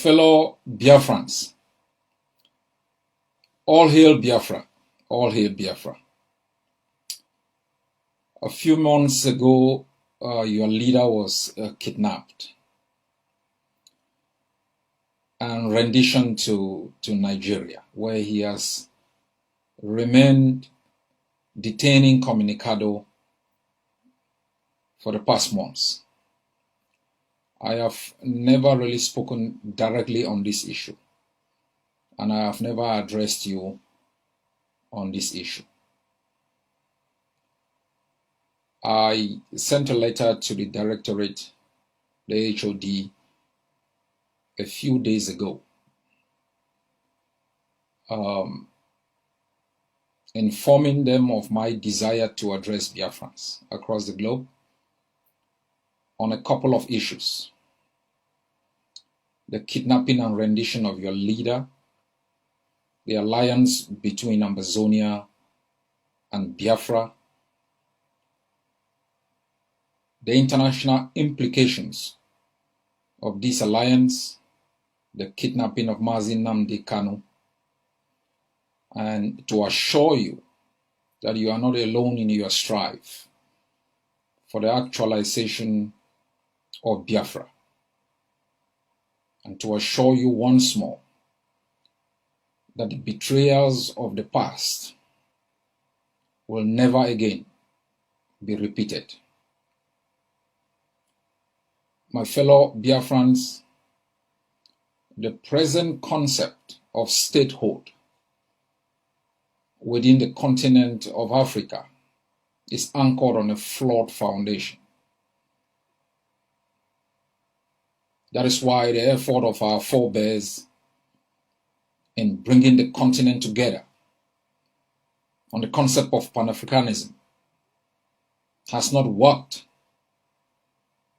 fellow Biafrans, all hail Biafra, all hail Biafra. A few months ago, your leader was kidnapped and renditioned to Nigeria, where he has remained detaining Communicado for the past months. I have never really spoken directly on this issue, and I have never addressed you on this issue. I sent a letter to the directorate, the HOD, a few days ago, informing them of my desire to address Biafrans across the globe on a couple of issues: the kidnapping and rendition of your leader, the alliance between Ambazonia and Biafra, the international implications of this alliance, the kidnapping of Mazi Nnamdi Kanu, and to assure you that you are not alone in your strive for the actualization of Biafra, and to assure you once more that the betrayals of the past will never again be repeated. My fellow Biafrans, the present concept of statehood within the continent of Africa is anchored on a flawed foundation. That is why the effort of our forebears in bringing the continent together on the concept of Pan-Africanism has not worked,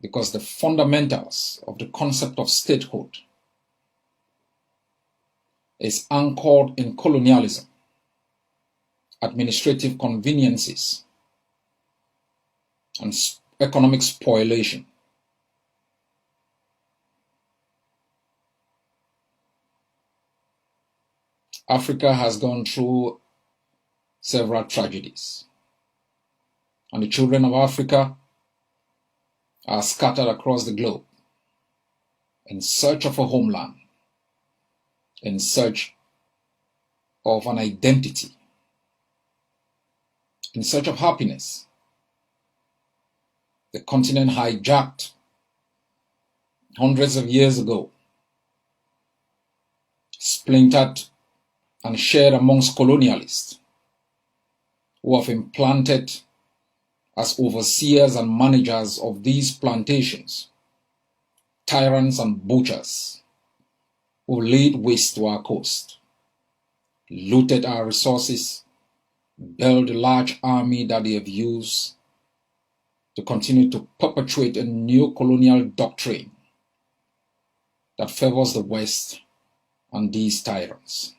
because the fundamentals of the concept of statehood is anchored in colonialism, administrative conveniences, and economic spoliation. Africa has gone through several tragedies, and the children of Africa are scattered across the globe in search of a homeland, in search of an identity, in search of happiness. The continent hijacked hundreds of years ago, splintered and shared amongst colonialists who have implanted as overseers and managers of these plantations tyrants and butchers who laid waste to our coast, looted our resources, built a large army that they have used to continue to perpetuate a new colonial doctrine that favors the West and these tyrants.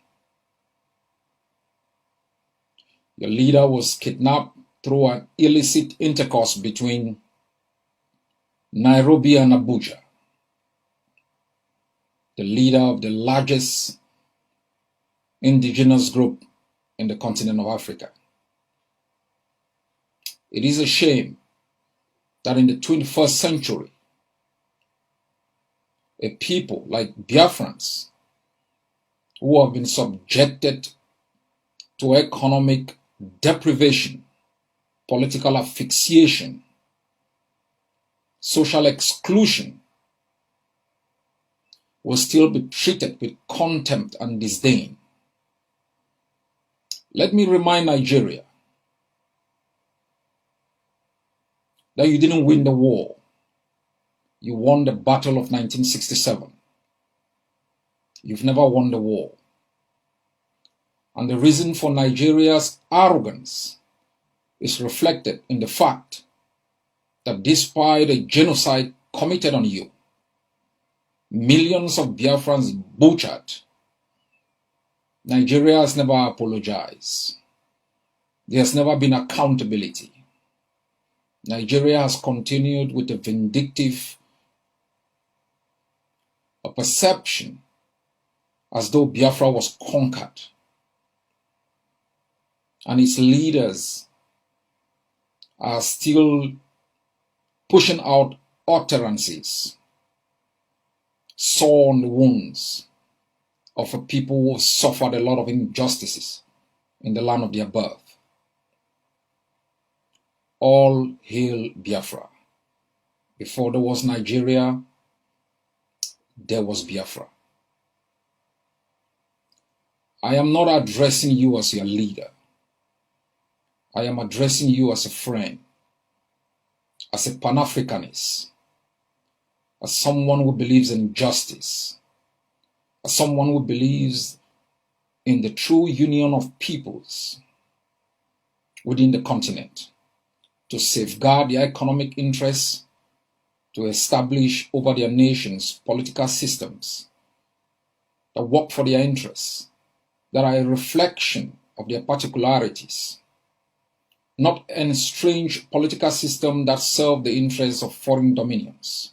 Your leader was kidnapped through an illicit intercourse between Nairobi and Abuja, the leader of the largest indigenous group in the continent of Africa. It is a shame that in the 21st century, a people like Biafrans, who have been subjected to economic deprivation, political asphyxiation, social exclusion, will still be treated with contempt and disdain. Let me remind Nigeria that you didn't win the war. You won the Battle of 1967. You've never won the war. And the reason for Nigeria's arrogance is reflected in the fact that despite a genocide committed on you, millions of Biafrans butchered, Nigeria has never apologized. There has never been accountability. Nigeria has continued with a vindictive perception as though Biafra was conquered, and its leaders are still pushing out utterances, sore on the wounds of a people who have suffered a lot of injustices in the land of their birth. All hail Biafra. Before there was Nigeria, there was Biafra. I am not addressing you as your leader. I am addressing you as a friend, as a Pan-Africanist, as someone who believes in justice, as someone who believes in the true union of peoples within the continent to safeguard their economic interests, to establish over their nations political systems that work for their interests, that are a reflection of their particularities, not an strange political system that serve the interests of foreign dominions,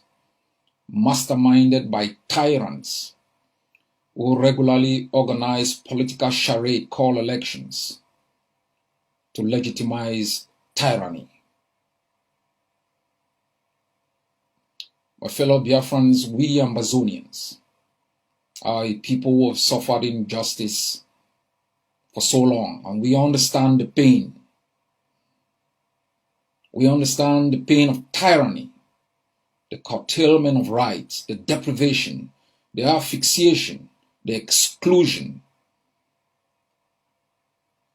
masterminded by tyrants who regularly organize political charade called elections to legitimize tyranny. My fellow Biafrans, we Ambazonians are a people who have suffered injustice for so long, and we understand the pain. We understand the pain of tyranny, the curtailment of rights, the deprivation, the asphyxiation, the exclusion.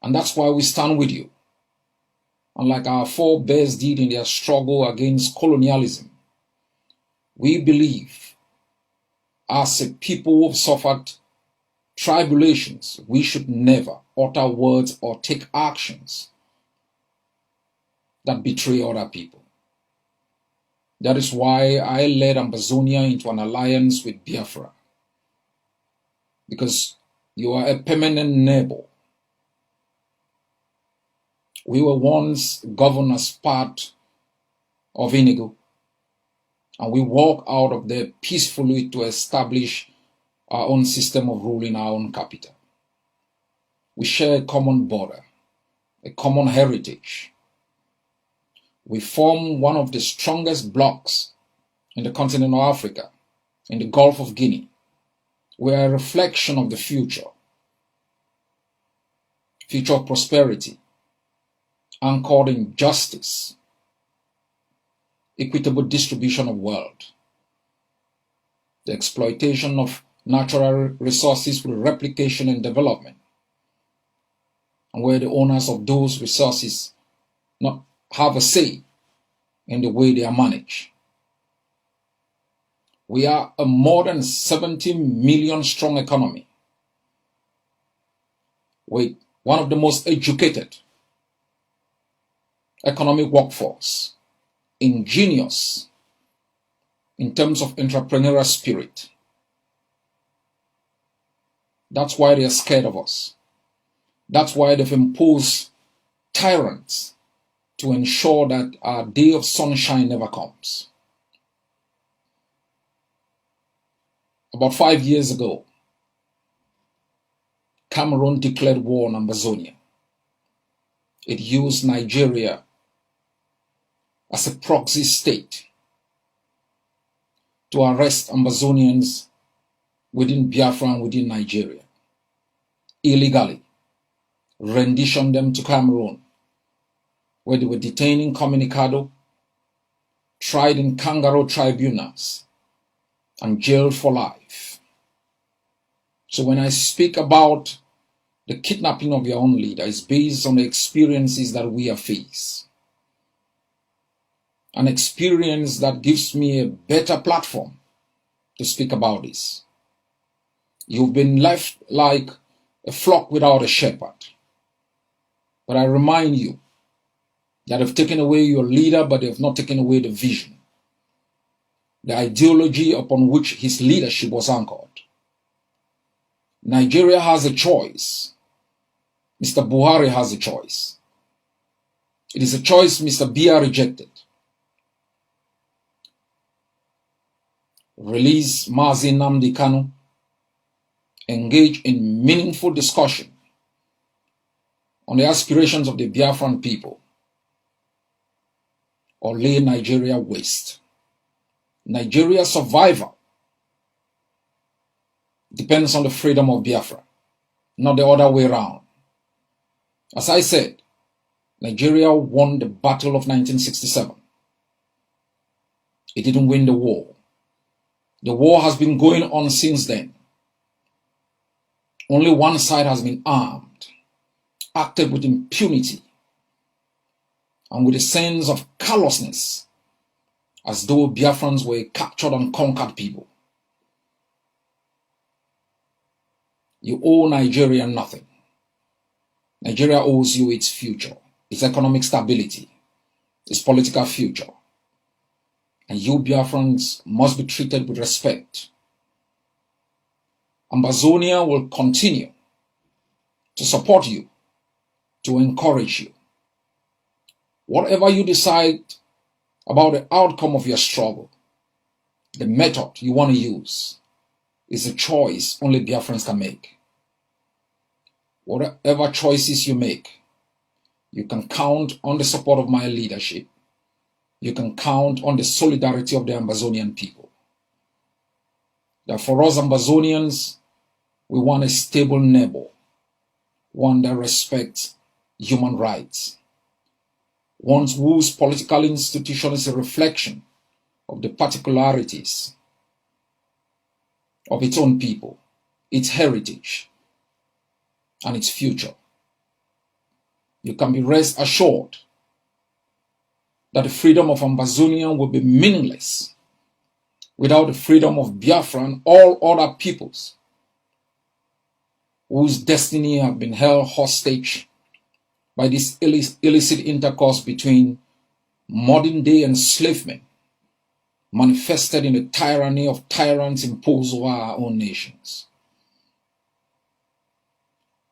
And that's why we stand with you. And like our forebears did in their struggle against colonialism, we believe, as a people who have suffered tribulations, we should never utter words or take actions that betray other people. That is why I led Ambazonia into an alliance with Biafra, because you are a permanent neighbor. We were once governed as part of Inigo, and we walk out of there peacefully to establish our own system of rule in our own capital. We share a common border, a common heritage. We form one of the strongest blocs in the continent of Africa, in the Gulf of Guinea. We are a reflection of the future of prosperity, anchored in justice, equitable distribution of wealth, the exploitation of natural resources through replication and development, and where the owners of those resources not have a say in the way they are managed. We are a more than 70 million strong economy with one of the most educated economic workforce, ingenious in terms of entrepreneurial spirit. That's why they are scared of us. That's why they've imposed tyrants to ensure that our day of sunshine never comes. About 5 years ago, Cameroon declared war on Ambazonia. It used Nigeria as a proxy state to arrest Ambazonians within Biafra and within Nigeria, illegally, rendition them to Cameroon, where they were detained in Communicado, tried in kangaroo tribunals, and jailed for life. So when I speak about the kidnapping of your own leader, it's based on the experiences that we have faced. An experience that gives me a better platform to speak about this. You've been left like a flock without a shepherd. But I remind you that they've taken away your leader, but they have not taken away the vision, the ideology upon which his leadership was anchored. Nigeria has a choice. Mr. Buhari has a choice. It is a choice Mr. Biya rejected. release Mazi Nnamdi Kanu, engage in meaningful discussion on the aspirations of the Biafran people, or lay Nigeria waste. Nigeria's survival depends on the freedom of Biafra, not the other way around. As I said, Nigeria won the Battle of 1967. It didn't win the war. The war has been going on since then. Only one side has been armed, acted with impunity, and with a sense of callousness, as though Biafrans were captured and conquered people. You owe Nigeria nothing. Nigeria owes you its future, its economic stability, its political future. And you Biafrans must be treated with respect. Ambazonia will continue to support you, to encourage you. Whatever you decide about the outcome of your struggle, the method you want to use is a choice only Biafrans can make. Whatever choices you make, you can count on the support of my leadership. You can count on the solidarity of the Ambazonian people. That for us Ambazonians, we want a stable neighbor, one that respects human rights, one whose political institution is a reflection of the particularities of its own people, its heritage, and its future. You can be rest assured that the freedom of Ambazonia will be meaningless without the freedom of Biafra and all other peoples whose destiny have been held hostage by this illicit intercourse between modern-day enslavement manifested in the tyranny of tyrants imposed over our own nations.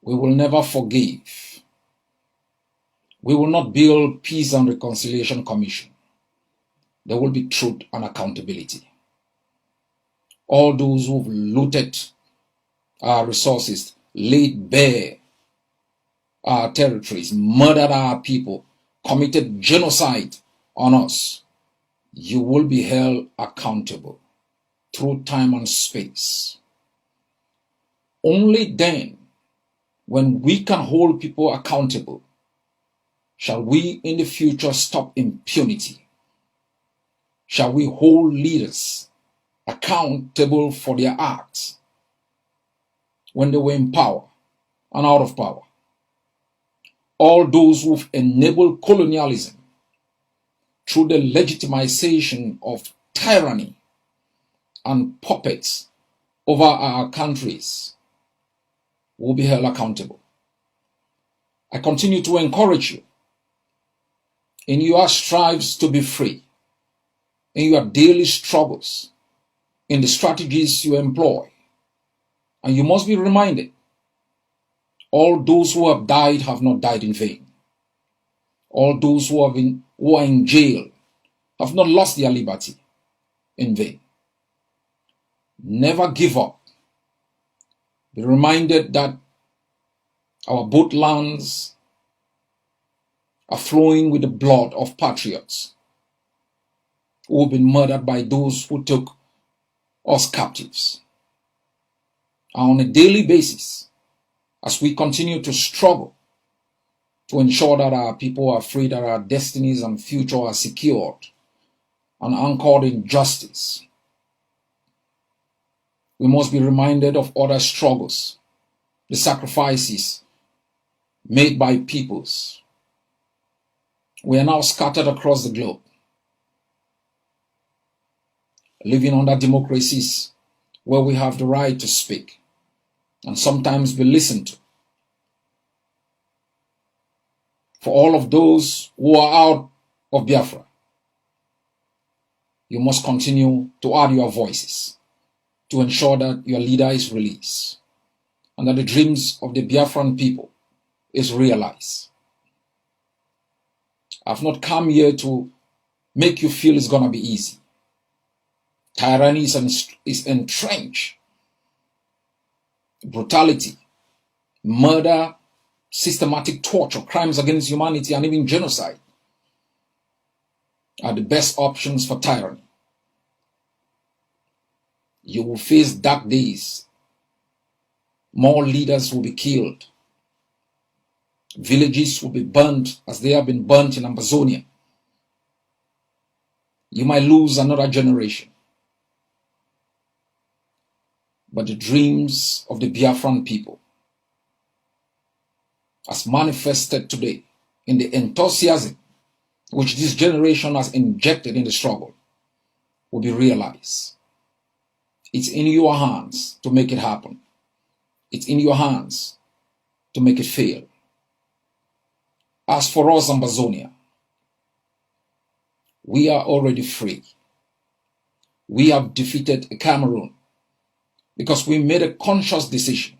We will never forgive. We will not build Peace and Reconciliation Commission. There will be truth and accountability. All those who've looted our resources, laid bare our territories, murdered our people, committed genocide on us, you will be held accountable through time and space. Only then, when we can hold people accountable, shall we in the future stop impunity? Shall we hold leaders accountable for their acts when they were in power and out of power? All those who've enabled colonialism through the legitimization of tyranny and puppets over our countries will be held accountable. I continue to encourage you in your strives to be free, in your daily struggles, in the strategies you employ. And you must be reminded, all those who have died have not died in vain. All those who are in jail have not lost their liberty in vain. Never give up. Be reminded that our both lands are flowing with the blood of patriots who have been murdered by those who took us captives. And on a daily basis, as we continue to struggle to ensure that our people are free, that our destinies and future are secured and anchored in justice, we must be reminded of other struggles, the sacrifices made by peoples. We are now scattered across the globe, living under democracies where we have the right to speak and sometimes be listened to. For all of those who are out of Biafra, you must continue to add your voices to ensure that your leader is released and that the dreams of the Biafran people is realized. I've not come here to make you feel it's going to be easy. Tyranny is entrenched. Brutality, murder, systematic torture, crimes against humanity, and even genocide are the best options for tyranny. You will face dark days. More leaders will be killed. Villages will be burned as they have been burnt in Amazonia. You might lose another generation. But the dreams of the Biafran people, as manifested today in the enthusiasm which this generation has injected in the struggle, will be realized. It's in your hands to make it happen. It's in your hands to make it fail. As for us, Amazonia, we are already free. We have defeated Cameroon because we made a conscious decision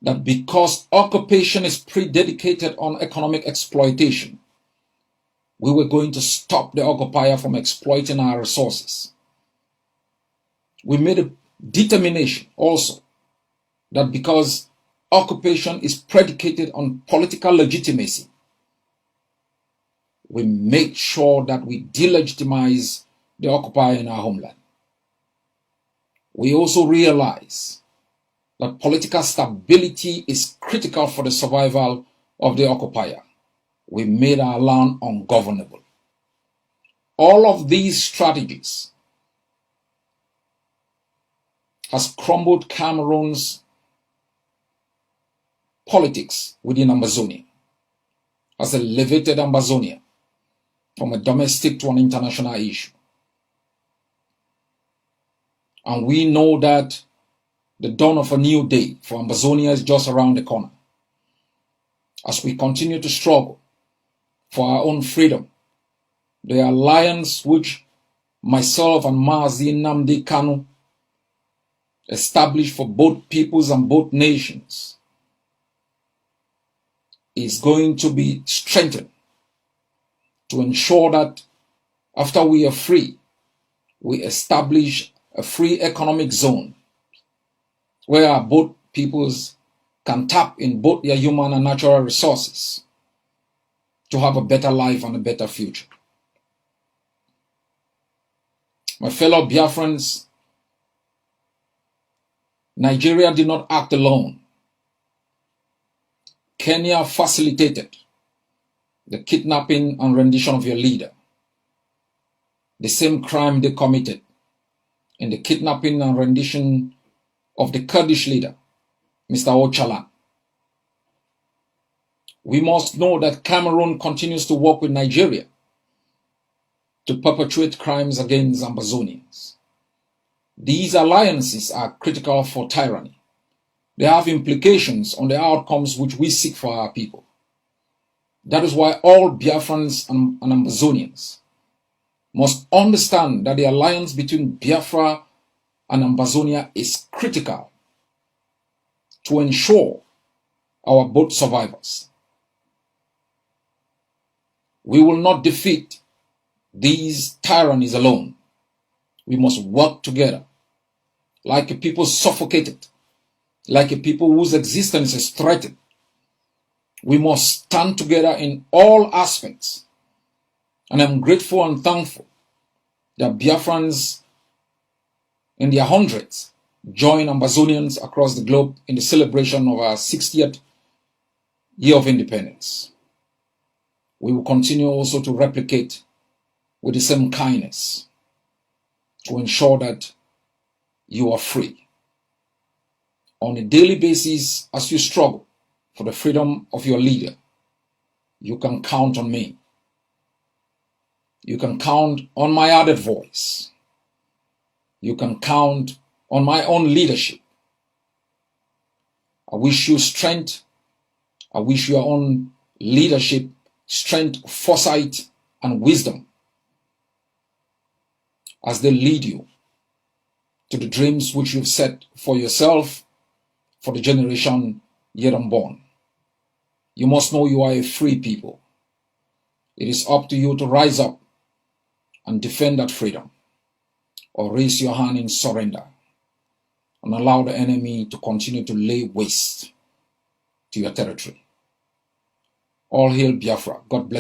that because occupation is predicated on economic exploitation, we were going to stop the occupier from exploiting our resources. We made a determination also that because occupation is predicated on political legitimacy, we make sure that we delegitimize the occupier in our homeland. We also realize that political stability is critical for the survival of the occupier. We made our land ungovernable. All of these strategies has crumbled Cameroon's politics within Amazonia, has elevated Amazonia from a domestic to an international issue. And we know that the dawn of a new day for Amazonia is just around the corner. As we continue to struggle for our own freedom, the alliance which myself and Mazi Nnamdi Kanu established for both peoples and both nations is going to be strengthened to ensure that after we are free, we establish a free economic zone where both peoples can tap in both their human and natural resources to have a better life and a better future. My fellow Biafrans, Nigeria did not act alone. Kenya facilitated the kidnapping and rendition of your leader. The same crime they committed in the kidnapping and rendition of the Kurdish leader, Mr. Ocalan. We must know that Cameroon continues to work with Nigeria to perpetrate crimes against Amazonians. These alliances are critical for tyranny. They have implications on the outcomes which we seek for our people. That is why all Biafrans and Amazonians must understand that the alliance between Biafra and Amazonia is critical to ensure our both survivors. We will not defeat these tyrannies alone. We must work together like a people suffocated, like a people whose existence is threatened. We must stand together in all aspects. And I'm grateful and thankful that Biafrans in their hundreds join Amazonians across the globe in the celebration of our 60th year of independence. We will continue also to replicate with the same kindness to ensure that you are free. On a daily basis, as you struggle for the freedom of your leader, you can count on me. You can count on my added voice. You can count on my own leadership. I wish you strength. I wish your own leadership, strength, foresight, and wisdom as they lead you to the dreams which you've set for yourself, for the generation yet unborn. You must know you are a free people. It is up to you to rise up and defend that freedom. or raise your hand in surrender and allow the enemy to continue to lay waste to your territory. All hail Biafra. God bless.